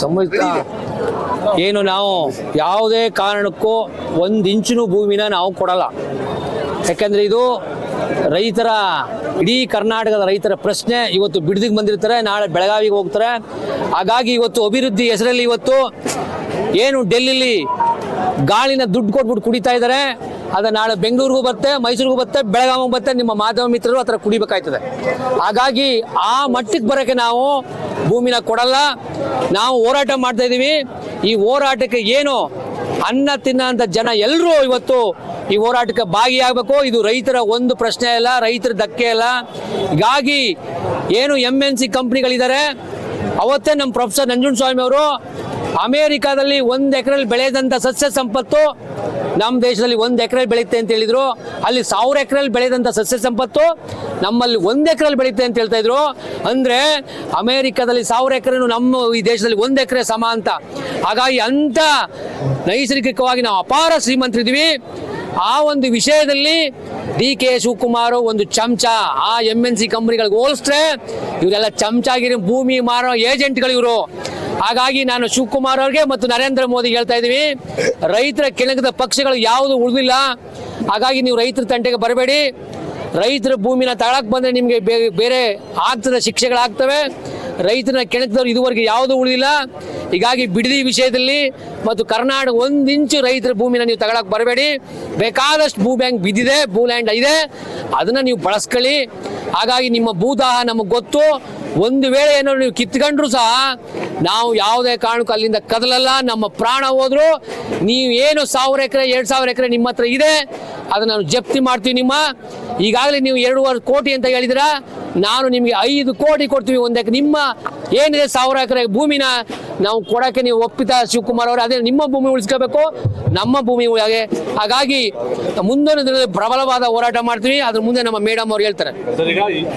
ಸಂಯುಕ್ತ ಏನು ನಾವು ಯಾವುದೇ ಕಾರಣಕ್ಕೂ ಒಂದು ಇಂಚಿನ ಭೂಮಿನ ನಾವು ಕೊಡಲ್ಲ. ಯಾಕೆಂದರೆ ಇದು ರೈತರ, ಇಡೀ ಕರ್ನಾಟಕದ ರೈತರ ಪ್ರಶ್ನೆ. ಇವತ್ತು ಬಿಡದಿಗೆ ಬಂದಿರ್ತಾರೆ, ನಾಳೆ ಬೆಳಗಾವಿಗೆ ಹೋಗ್ತಾರೆ. ಹಾಗಾಗಿ ಇವತ್ತು ಅಭಿವೃದ್ಧಿ ಹೆಸರಲ್ಲಿ ಇವತ್ತು ಏನು ಡೆಲ್ಲಿಲಿ ಗಾಳಿನ ದುಡ್ಡು ಕೊಟ್ಬಿಟ್ಟು ಕುಡಿತಾ ಇದ್ದಾರೆ, ಅದು ನಾಳೆ ಬೆಂಗಳೂರಿಗೂ ಬರುತ್ತೆ, ಮೈಸೂರಿಗೂ ಬರುತ್ತೆ, ಬೆಳಗಾವಿಗೂ ಬರುತ್ತೆ. ನಿಮ್ಮ ಮಾಧ್ಯಮ ಮಿತ್ರರು ಆ ಥರ ಕುಡಿಬೇಕಾಯ್ತದೆ. ಹಾಗಾಗಿ ಆ ಮಟ್ಟಕ್ಕೆ ಬರೋಕ್ಕೆ ನಾವು ಭೂಮಿನ ಕೊಡಲ್ಲ. ನಾವು ಹೋರಾಟ ಮಾಡ್ತಾ ಇದ್ದೀವಿ. ಈ ಹೋರಾಟಕ್ಕೆ ಏನು ಅನ್ನ ತಿನ್ನೋಂಥ ಜನ ಎಲ್ಲರೂ ಇವತ್ತು ಈ ಹೋರಾಟಕ್ಕೆ ಭಾಗಿಯಾಗಬೇಕು. ಇದು ರೈತರ ಒಂದು ಪ್ರಶ್ನೆ ಅಲ್ಲ, ರೈತರ ಧಕ್ಕೆ ಅಲ್ಲ. ಹೀಗಾಗಿ ಏನು MNC ಕಂಪ್ನಿಗಳಿದ್ದಾರೆ, ಅವತ್ತೇ ನಮ್ಮ ಪ್ರೊಫೆಸರ್ ನಂಜುಂಡಸ್ವಾಮಿ ಅವರು ಅಮೇರಿಕಾದಲ್ಲಿ 1 ಎಕರೆಯಲ್ಲಿ ಬೆಳೆದಂಥ ಸಸ್ಯ ಸಂಪತ್ತು ನಮ್ಮ ದೇಶದಲ್ಲಿ 1 ಎಕರೆ ಬೆಳೆಯುತ್ತೆ ಅಂತ ಹೇಳಿದ್ರು. ಅಲ್ಲಿ 1000 ಎಕರೆಯಲ್ಲಿ ಬೆಳೆದಂಥ ಸಸ್ಯ ಸಂಪತ್ತು ನಮ್ಮಲ್ಲಿ 1 ಎಕರೆಯಲ್ಲಿ ಬೆಳೆಯುತ್ತೆ ಅಂತ ಹೇಳ್ತಾ ಇದ್ರು. ಅಂದರೆ ಅಮೇರಿಕಾದಲ್ಲಿ 1000 ಎಕರೆನು ನಮ್ಮ ಈ ದೇಶದಲ್ಲಿ 1 ಎಕರೆ ಸಮ ಅಂತ. ಹಾಗಾಗಿ ಅಂಥ ನೈಸರ್ಗಿಕವಾಗಿ ನಾವು ಅಪಾರ ಶ್ರೀಮಂತರಿದ್ದೀವಿ. ಆ ಒಂದು ವಿಷಯದಲ್ಲಿ DK ಶಿವಕುಮಾರ್ ಒಂದು ಚಮಚ. ಆ MNC ಕಂಪ್ನಿಗಳಿಗೆ ಹೋಲಿಸ್ರೆ ಇವರೆಲ್ಲ ಚಮಚಾಗಿರೋ ಭೂಮಿ ಮಾರೋ ಏಜೆಂಟ್ಗಳು ಇವರು. ಹಾಗಾಗಿ ನಾನು ಶಿವಕುಮಾರ್ ಅವ್ರಿಗೆ ಮತ್ತು ನರೇಂದ್ರ ಮೋದಿ ಹೇಳ್ತಾ ಇದ್ದೀವಿ, ರೈತರ ಕೆಳಗದ ಪಕ್ಷಗಳು ಯಾವುದು ಉಳಿದಿಲ್ಲ. ಹಾಗಾಗಿ ನೀವು ರೈತರ ತಂಟೆಗೆ ಬರಬೇಡಿ. ರೈತರ ಭೂಮಿನ ತಗೊಳಕ್ ಬಂದರೆ ನಿಮಗೆ ಬೇರೆ ಆಗ್ತದೆ, ಶಿಕ್ಷೆಗಳಾಗ್ತವೆ. ರೈತರನ್ನ ಕೆಣಕಿದವರು ಇದುವರೆಗೆ ಯಾವುದೂ ಉಳಿದಿಲ್ಲ. ಹೀಗಾಗಿ ಬಿಡದಿ ವಿಷಯದಲ್ಲಿ ಮತ್ತು ಕರ್ನಾಟಕ 1 ಇಂಚು ರೈತರ ಭೂಮಿನ ನೀವು ತಗೊಳಕ್ ಬರಬೇಡಿ. ಬೇಕಾದಷ್ಟು ಭೂ ಬ್ಯಾಂಕ್ ಬಿದ್ದಿದೆ, ಭೂ ಲ್ಯಾಂಡ್ ಇದೆ, ಅದನ್ನು ನೀವು ಬಳಸ್ಕೊಳ್ಳಿ. ಹಾಗಾಗಿ ನಿಮ್ಮ ಭೂದಾಹ ನಮಗೆ ಗೊತ್ತು. ಒಂದು ವೇಳೆ ಏನೋ ನೀವು ಕಿತ್ಕೊಂಡ್ರು ಸಹ ನಾವು ಯಾವುದೇ ಕಾರಣಕ್ಕೂ ಅಲ್ಲಿಂದ ಕದಲಲ್ಲ. ನಮ್ಮ ಪ್ರಾಣ ಹೋದ್ರು ನೀವು ಏನು 1000 ಎಕರೆ 2000 ಎಕರೆ ನಿಮ್ಮ ಹತ್ರ ಇದೆ ಅದನ್ನು ನಾನು ಜಪ್ತಿ ಮಾಡ್ತೀವಿ. ಈಗಾಗಲೇ ನೀವು 2.5 ಕೋಟಿ ಅಂತ ಹೇಳಿದಿರ, ನಾನು ನಿಮಗೆ 5 ಕೋಟಿ ಕೊಡ್ತೀವಿ ಒಂದಕ್ಕೆ. ನಿಮ್ಮ ಏನಿದೆ 1000 ಎಕರೆ ಭೂಮಿನ ನಾವು ಕೊಡೋಕ್ಕೆ ನೀವು ಒಪ್ಪಿತ ಶಿವಕುಮಾರ್ ಅವರು. ಅದೇ ನಿಮ್ಮ ಭೂಮಿ ಉಳಿಸ್ಕೋಬೇಕು, ನಮ್ಮ ಭೂಮಿ ಉಳಿಯಾಗೆ. ಹಾಗಾಗಿ ಮುಂದಿನ ದಿನದಲ್ಲಿ ಪ್ರಬಲವಾದ ಹೋರಾಟ ಮಾಡ್ತೀವಿ. ಅದ್ರ ಮುಂದೆ ನಮ್ಮ ಮೇಡಮ್ ಅವ್ರು ಹೇಳ್ತಾರೆ.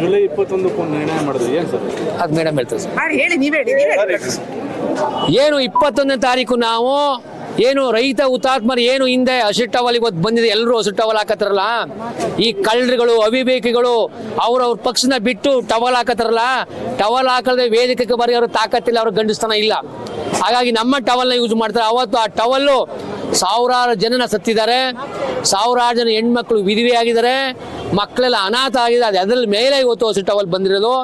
ಜುಲೈ 21 ನಿರ್ಣಯ ಮಾಡಿದ್ರು ಏನು ಸರ್? ಅದು ಮೇಡಮ್ ಹೇಳ್ತಾರೆ ಸರ್. ಹೇಳಿ, ನೀವೇ ಏನು 21ನೇ ತಾರೀಕು ನಾವು ಏನು ರೈತ ಹುತಾತ್ಮರು ಏನು ಹಿಂದೆ ಹಸಿಟ್ಟವಲ್ ಇವತ್ತು ಬಂದಿದೆ, ಎಲ್ಲರೂ ಹಸಿಟ್ಟವಲ್ ಹಾಕತ್ತಾರಲ್ಲ, ಈ ಕಳ್ಳರುಗಳು ಅವಿವೇಕಿಗಳು ಅವ್ರವ್ರ ಪಕ್ಷನ ಬಿಟ್ಟು ಟವಲ್ ಹಾಕತ್ತಾರಲ್ಲ, ಟವಲ್ ಹಾಕಲ್ದೆ ವೇದಿಕೆಗೆ ಬರೆಯೋರು ತಾಕತ್ತಿಲ್ಲ, ಅವ್ರ ಗಂಡಸ್ತನ ಇಲ್ಲ. ಹಾಗಾಗಿ ನಮ್ಮ ಟವಲ್ನ ಯೂಸ್ ಮಾಡ್ತಾರೆ. ಅವತ್ತು ಆ ಟವಲ್ಲು ಸಾವಿರಾರು ಜನನ ಸತ್ತಿದ್ದಾರೆ, ಸಾವಿರಾರು ಜನ ಹೆಣ್ಮಕ್ಳು ವಿಧವೆ ಆಗಿದ್ದಾರೆ, ಮಕ್ಕಳೆಲ್ಲ ಅನಾಥ ಆಗಿದೆ. ಅದು ಅದರಲ್ಲಿ ಮೇಲೆ ಇವತ್ತು ಹಸಿಟ್ಟವಲ್ ಬಂದಿರೋದು.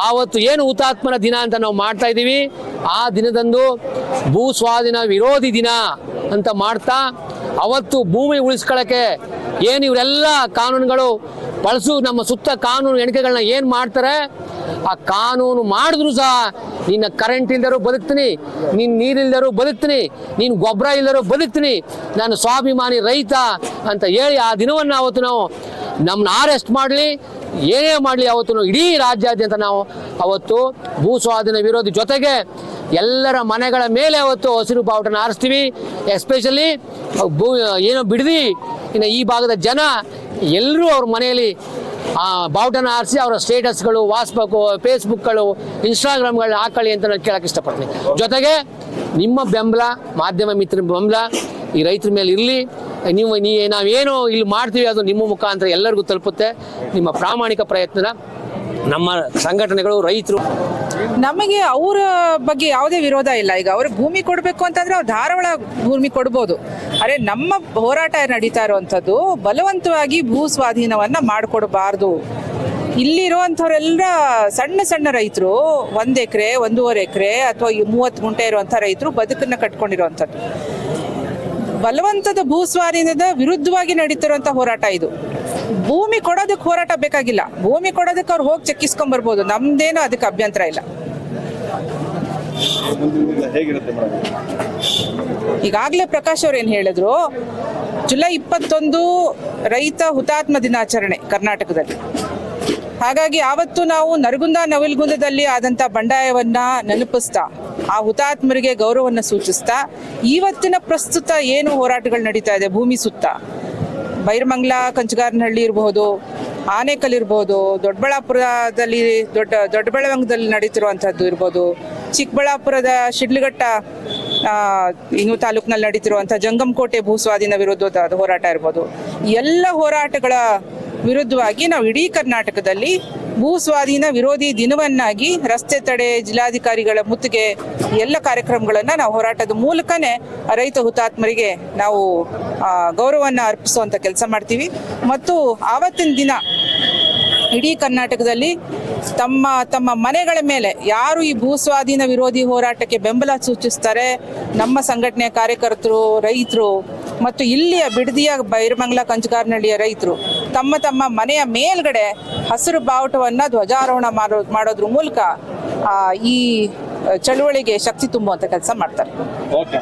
ಆವತ್ತು ಏನು ಹುತಾತ್ಮರ ದಿನ ಅಂತ ನಾವು ಮಾಡ್ತಾ ಇದ್ದೀವಿ. ಆ ದಿನದಂದು ಭೂ ಸ್ವಾಧೀನ ವಿರೋಧಿ ದಿನ ಅಂತ ಮಾಡ್ತಾ ಅವತ್ತು ಭೂಮಿ ಉಳಿಸ್ಕೊಳ್ಳೋಕ್ಕೆ ಏನು ಇವರೆಲ್ಲ ಕಾನೂನುಗಳು ಬಳಸು, ನಮ್ಮ ಸುತ್ತ ಕಾನೂನು ಎಣಿಕೆಗಳನ್ನ ಏನು ಮಾಡ್ತಾರೆ, ಆ ಕಾನೂನು ಮಾಡಿದ್ರು ಸಹ ನಿನ್ನ ಕರೆಂಟ್ ಇಲ್ದರೂ ಬದುಕ್ತೀನಿ, ನೀನು ನೀರಿಲ್ದರೂ ಬದುಕ್ತೀನಿ, ನೀನು ಗೊಬ್ಬರ ಇಲ್ಲದರೂ ಬದುಕ್ತೀನಿ, ನಾನು ಸ್ವಾಭಿಮಾನಿ ರೈತ ಅಂತ ಹೇಳಿ ಆ ದಿನವನ್ನು ಅವತ್ತು ನಾವು ನಮ್ಮನ್ನ ಅರೆಸ್ಟ್ ಮಾಡಲಿ, ಏನೇ ಮಾಡಲಿ ಅವತ್ತು ಇಡೀ ರಾಜ್ಯಾದ್ಯಂತ ನಾವು ಅವತ್ತು ಭೂ ಸ್ವಾಧೀನ ವಿರೋಧಿ ಜೊತೆಗೆ ಎಲ್ಲರ ಮನೆಗಳ ಮೇಲೆ ಅವತ್ತು ಹಸಿರು ಬಾವುಟನ ಹಾರಿಸ್ತೀವಿ. ಎಸ್ಪೆಷಲಿ ಏನೋ ಬಿಡದಿ ಇನ್ನು ಈ ಭಾಗದ ಜನ ಎಲ್ಲರೂ ಅವ್ರ ಮನೆಯಲ್ಲಿ ಬಾವುಟನ ಹಾರಿಸಿ ಅವರ ಸ್ಟೇಟಸ್ಗಳು, ಫೇಸ್ಬುಕ್ಗಳು, ಇನ್ಸ್ಟಾಗ್ರಾಮ್ಗಳನ್ನ ಹಾಕೊಳ್ಳಿ ಅಂತ ನಾನು ಕೇಳಕ್ಕೆ ಇಷ್ಟಪಡ್ತೀನಿ. ಜೊತೆಗೆ ನಿಮ್ಮ ಬೆಂಬಲ, ಮಾಧ್ಯಮ ಮಿತ್ರರ ಬೆಂಬಲ ಈ ರೈತರ ಮೇಲೆ ಇರಲಿ. ನಾವೇನೋ ಇಲ್ಲಿ ಮಾಡ್ತೀವಿ ಅದು ನಿಮ್ಮ ಮುಖಾಂತರ ಎಲ್ಲರಿಗೂ ತಲುಪುತ್ತೆ. ನಿಮ್ಮ ಪ್ರಾಮಾಣಿಕ ಪ್ರಯತ್ನ ನಮ್ಮ ಸಂಘಟನೆಗಳು, ರೈತರು, ನಮಗೆ ಅವರ ಬಗ್ಗೆ ಯಾವುದೇ ವಿರೋಧ ಇಲ್ಲ. ಈಗ ಅವ್ರಿಗೆ ಭೂಮಿ ಕೊಡಬೇಕು ಅಂತಂದ್ರೆ ಅವ್ರು ಧಾರವಾಡ ಭೂಮಿ ಕೊಡ್ಬೋದು. ಅರೆ ನಮ್ಮ ಹೋರಾಟ ನಡೀತಾ ಇರುವಂಥದ್ದು ಬಲವಂತವಾಗಿ ಭೂ ಸ್ವಾಧೀನವನ್ನ ಮಾಡಿಕೊಡಬಾರ್ದು. ಇಲ್ಲಿರುವಂಥವರೆಲ್ಲ ಸಣ್ಣ ಸಣ್ಣ ರೈತರು 1 ಎಕರೆ 1.5 ಎಕರೆ ಅಥವಾ 30 ಗುಂಟೆ ಇರುವಂಥ ರೈತರು ಬದುಕನ್ನು ಕಟ್ಕೊಂಡಿರುವಂಥದ್ದು. ಬಲವಂತದ ಭೂ ಸ್ವಾಧೀನದ ವಿರುದ್ಧವಾಗಿ ನಡೀತಿರುವಂಥ ಹೋರಾಟ ಇದು. ಭೂಮಿ ಕೊಡೋದಕ್ಕೆ ಹೋರಾಟ ಬೇಕಾಗಿಲ್ಲ, ಭೂಮಿ ಕೊಡೋದಕ್ಕೆ ಅವ್ರು ಹೋಗಿ ಚೆಕ್ಕಿಸ್ಕೊಂಡ್ಬರ್ಬೋದು, ನಮ್ದೇನೋ ಅದಕ್ಕೆ ಅಭ್ಯಂತರ ಇಲ್ಲ. ಈಗಾಗಲೇ ಪ್ರಕಾಶ್ ಅವ್ರು ಏನು ಹೇಳಿದ್ರು, ಜುಲೈ 21 ರೈತ ಹುತಾತ್ಮ ದಿನಾಚರಣೆ ಕರ್ನಾಟಕದಲ್ಲಿ. ಹಾಗಾಗಿ ಆವತ್ತು ನಾವು ನರಗುಂದ ನವಿಲ್ಗುಂದದಲ್ಲಿ ಆದಂಥ ಬಂಡಾಯವನ್ನ ನೆನಪಿಸ್ತಾ ಆ ಹುತಾತ್ಮರಿಗೆ ಗೌರವವನ್ನು ಸೂಚಿಸ್ತಾ ಇವತ್ತಿನ ಪ್ರಸ್ತುತ ಏನು ಹೋರಾಟಗಳು ನಡೀತಾ ಇದೆ ಭೂಮಿ ಸುತ್ತ, ಬೈರಮಂಗ್ಲ ಕಂಚಗಾರನಹಳ್ಳಿ ಇರಬಹುದು, ಆನೇಕಲ್ ಇರ್ಬೋದು, ದೊಡ್ಡಬಳ್ಳಾಪುರದಲ್ಲಿ ದೊಡ್ಡಬೆಳವಂಗದಲ್ಲಿ ನಡೀತಿರುವಂಥದ್ದು ಇರ್ಬೋದು, ಚಿಕ್ಕಬಳ್ಳಾಪುರದ ಶಿಡ್ಲಘಟ್ಟ ಇನ್ನೂ ತಾಲೂಕಿನಲ್ಲಿ ನಡೀತಿರುವಂಥ ಜಂಗಮಕೋಟೆ ಭೂ ಸ್ವಾಧೀನ ವಿರುದ್ಧದ ಹೋರಾಟ ಇರ್ಬೋದು. ಎಲ್ಲ ಹೋರಾಟಗಳ ವಿರುದ್ಧವಾಗಿ ನಾವು ಇಡೀ ಕರ್ನಾಟಕದಲ್ಲಿ ಭೂ ಸ್ವಾಧೀನ ವಿರೋಧಿ ದಿನವನ್ನಾಗಿ ರಸ್ತೆ ತಡೆ, ಜಿಲ್ಲಾಧಿಕಾರಿಗಳ ಮುತ್ತಿಗೆ ಎಲ್ಲ ಕಾರ್ಯಕ್ರಮಗಳನ್ನು ನಾವು ಹೋರಾಟದ ಮೂಲಕನೇ ರೈತ ಹುತಾತ್ಮರಿಗೆ ನಾವು ಗೌರವವನ್ನು ಅರ್ಪಿಸುವಂಥ ಕೆಲಸ ಮಾಡ್ತೀವಿ. ಮತ್ತು ಆವತ್ತಿನ ದಿನ ಇಡೀ ಕರ್ನಾಟಕದಲ್ಲಿ ತಮ್ಮ ಮನೆಗಳ ಮೇಲೆ ಯಾರು ಈ ಭೂ ಸ್ವಾಧೀನ ವಿರೋಧಿ ಹೋರಾಟಕ್ಕೆ ಬೆಂಬಲ ಸೂಚಿಸ್ತಾರೆ, ನಮ್ಮ ಸಂಘಟನೆಯ ಕಾರ್ಯಕರ್ತರು, ರೈತರು ಮತ್ತು ಇಲ್ಲಿಯ ಬಿಡದಿಯ ಬೈರಮಂಗಲ ಕಂಚಗಾರನಹಳ್ಳಿಯ ರೈತರು ತಮ್ಮ ಮನೆಯ ಮೇಲ್ಗಡೆ ಹಸಿರು ಬಾವುಟವನ್ನು ಧ್ವಜಾರೋಹಣ ಮಾಡೋದ್ರ ಮೂಲಕ ಈ ಚಳುವಳಿಗೆ ಶಕ್ತಿ ತುಂಬುವಂಥ ಕೆಲಸ ಮಾಡ್ತಾರೆ. ಓಕೆ.